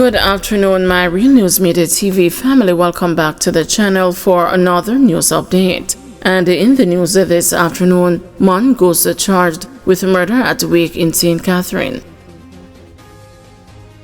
Good afternoon, my Real News Media TV family. Welcome back to the channel for another news update. And in the news this afternoon, man goes charged with murder at wake in St. Catherine.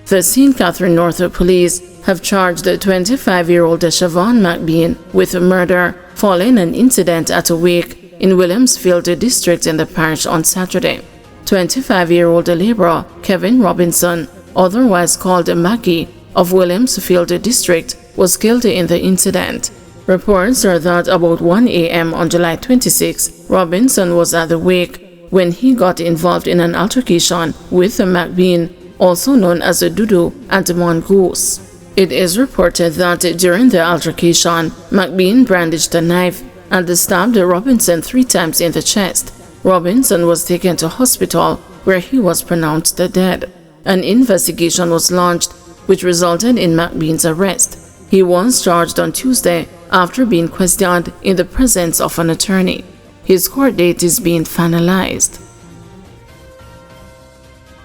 The St. Catherine North Police have charged 25-year-old Siobhan McBean with murder following an incident at a wake in Williamsfield district in the parish on Saturday. 25-year-old laborer Kevin Robinson, otherwise called Maggie, of Williamsfield district, was killed in the incident. Reports are that about 1 a.m. on July 26, Robinson was at the wake when he got involved in an altercation with McBean, also known as Dudu and Mongoose. It is reported that during the altercation, McBean brandished a knife and stabbed Robinson 3 times in the chest. Robinson was taken to hospital where he was pronounced dead. An investigation was launched which resulted in McBean's arrest. He was charged on Tuesday after being questioned in the presence of an attorney. His court date is being finalized.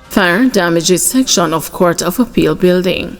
Fire damages section of Court of Appeal building.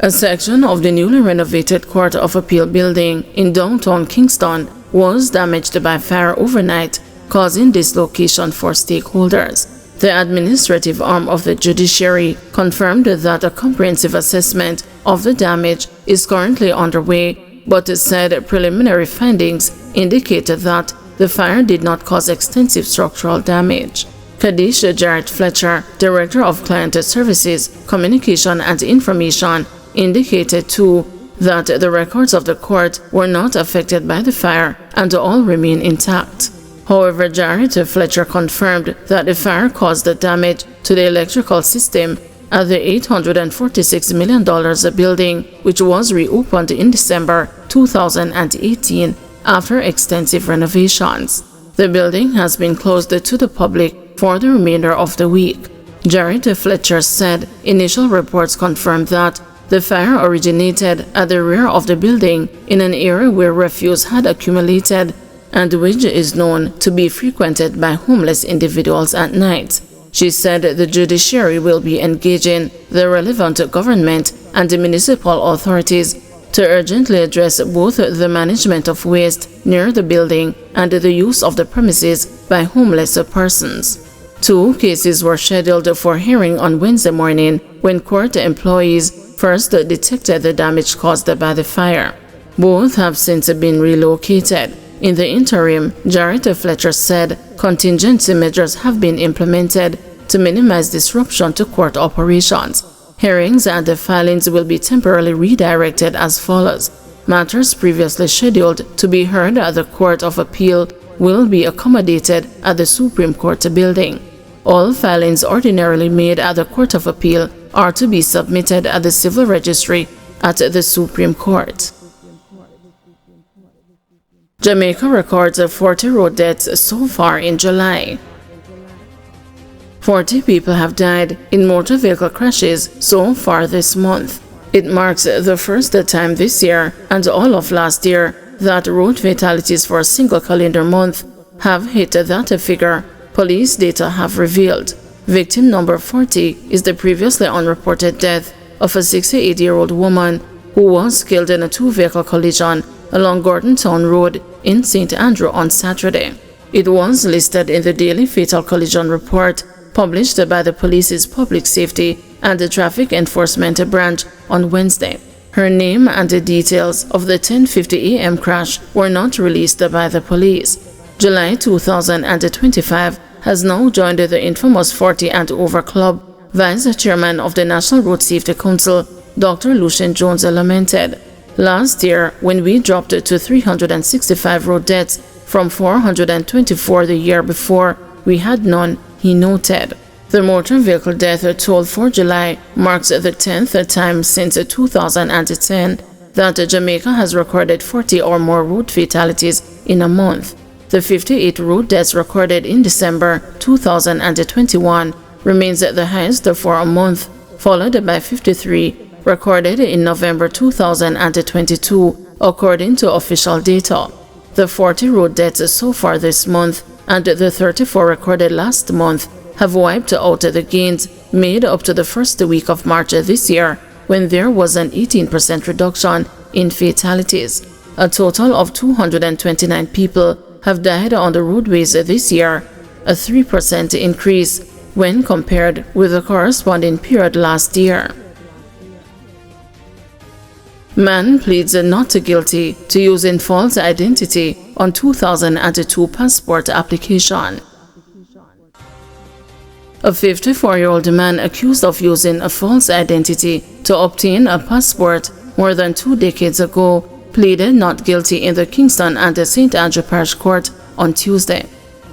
A section of the newly renovated Court of Appeal building in downtown Kingston was damaged by fire overnight, causing dislocation for stakeholders. The administrative arm of the judiciary confirmed that a comprehensive assessment of the damage is currently underway, but said preliminary findings indicated that the fire did not cause extensive structural damage. Kadisha Jarrett Fletcher, Director of Client Services, Communication and Information, indicated too that the records of the court were not affected by the fire and all remain intact. However, Jarrett Fletcher confirmed that the fire caused the damage to the electrical system at the $846 million building, which was reopened in December 2018 after extensive renovations. The building has been closed to the public for the remainder of the week. Jarrett Fletcher said initial reports confirmed that the fire originated at the rear of the building in an area where refuse had accumulated and which is known to be frequented by homeless individuals at night. She said the judiciary will be engaging the relevant government and the municipal authorities to urgently address both the management of waste near the building and the use of the premises by homeless persons. 2 cases were scheduled for hearing on Wednesday morning when court employees first detected the damage caused by the fire. Both have since been relocated. In the interim, Jarrett Fletcher said contingency measures have been implemented to minimize disruption to court operations. Hearings and the filings will be temporarily redirected as follows. Matters previously scheduled to be heard at the Court of Appeal will be accommodated at the Supreme Court building. All filings ordinarily made at the Court of Appeal are to be submitted at the Civil Registry at the Supreme Court. Jamaica records 40 road deaths so far in July. 40 people have died in motor vehicle crashes so far this month. It marks the first time this year and all of last year that road fatalities for a single calendar month have hit that figure, police data have revealed. Victim number 40 is the previously unreported death of a 68-year-old woman who was killed in a 2-vehicle collision along Gordon Town Road in St. Andrew on Saturday. It was listed in the daily fatal collision report published by the police's public safety and the traffic enforcement branch on Wednesday. Her name and the details of the 10:50 a.m. crash were not released by the police. July 2025 has now joined the infamous 40 and Over Club. Vice Chairman of the National Road Safety Council, Dr. Lucian Jones, lamented. Last year, when we dropped to 365 road deaths from 424 the year before, we had none, he noted. The motor vehicle death toll for July marks the 10th time since 2010 that Jamaica has recorded 40 or more road fatalities in a month. The 58 road deaths recorded in December 2021 remains the highest for a month, followed by 53 recorded in November 2022, according to official data. The 40 road deaths so far this month and the 34 recorded last month have wiped out the gains made up to the first week of March this year, when there was an 18% reduction in fatalities. A total of 229 people have died on the roadways this year, a 3% increase when compared with the corresponding period last year. Man pleads not guilty to using false identity on 2002 passport application. A 54-year-old man accused of using a false identity to obtain a passport more than 2 decades ago pleaded not guilty in the Kingston and the St. Andrew Parish Court on Tuesday.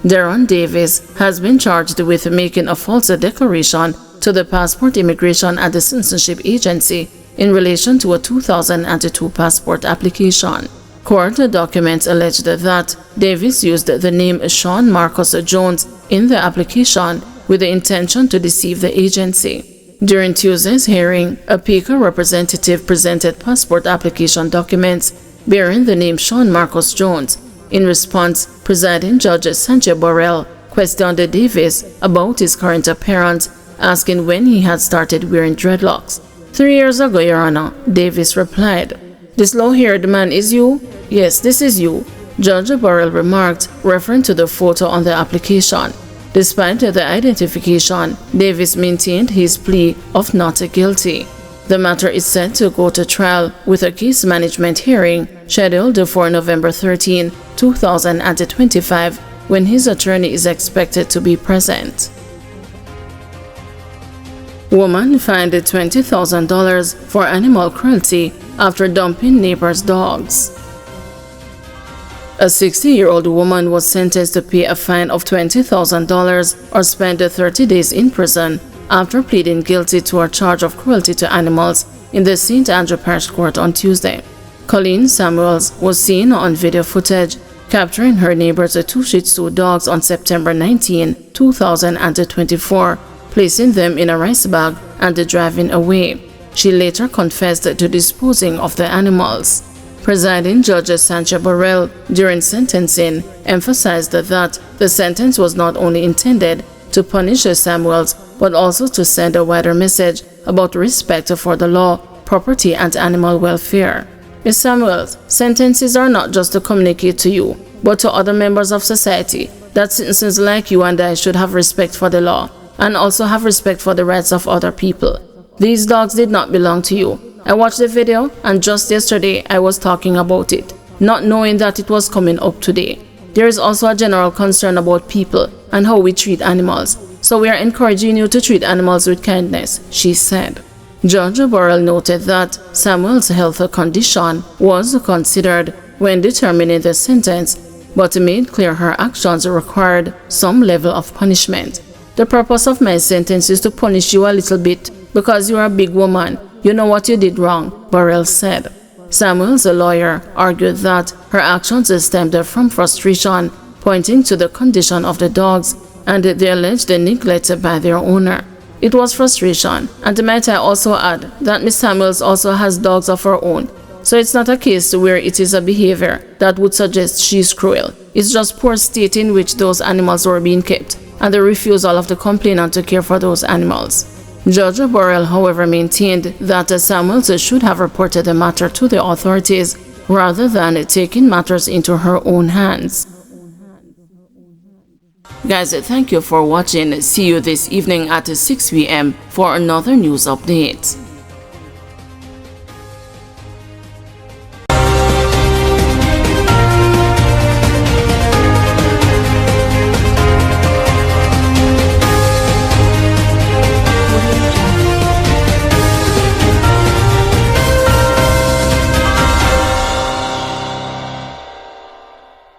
Darren Davis has been charged with making a false declaration to the Passport Immigration and Citizenship Agency in relation to a 2002 passport application. Court documents alleged that Davis used the name Sean Marcus Jones in the application with the intention to deceive the agency. During Tuesday's hearing, a PICA representative presented passport application documents bearing the name Sean Marcus Jones. In response, Presiding Judge Sanjay Burrell questioned Davis about his current appearance, asking when he had started wearing dreadlocks. 3 years ago, Your Honor, Davis replied. This low-haired man is you? Yes, this is you, Judge Burrell remarked, referring to the photo on the application. Despite the identification, Davis maintained his plea of not guilty. The matter is set to go to trial with a case management hearing scheduled for November 13, 2025, when his attorney is expected to be present. Woman fined $20,000 for animal cruelty after dumping neighbor's dogs. A 60-year-old woman was sentenced to pay a fine of $20,000 or spend 30 days in prison after pleading guilty to a charge of cruelty to animals in the St. Andrew Parish Court on Tuesday. Colleen Samuels was seen on video footage capturing her neighbor's 2 Shih Tzu dogs on September 19, 2024, placing them in a rice bag and driving away. She later confessed to disposing of the animals. Presiding Judge Sanjay Burrell, during sentencing, emphasized that the sentence was not only intended to punish Samuels, but also to send a wider message about respect for the law, property, and animal welfare. Ms. Samuels, sentences are not just to communicate to you, but to other members of society that citizens like you and I should have respect for the law, and also have respect for the rights of other people. These dogs did not belong to you. I watched the video, and just yesterday I was talking about it, not knowing that it was coming up today. There is also a general concern about people and how we treat animals, so we are encouraging you to treat animals with kindness, she said. Judge Burrell noted that Samuel's health condition was considered when determining the sentence, but made clear her actions required some level of punishment. The purpose of my sentence is to punish you a little bit because you are a big woman. You know what you did wrong, Burrell said. Samuel's lawyer argued that her actions stemmed from frustration, pointing to the condition of the dogs and the alleged neglect by their owner. It was frustration, and might I also add that Ms. Samuels also has dogs of her own, so it's not a case where it is a behavior that would suggest she's cruel. It's just poor state in which those animals were being kept, and the refusal of the complainant to care for those animals. Judge Burrell, however, maintained that Samuels should have reported the matter to the authorities rather than taking matters into her own hands. Guys, thank you for watching. See you this evening at 6 p.m. for another news update.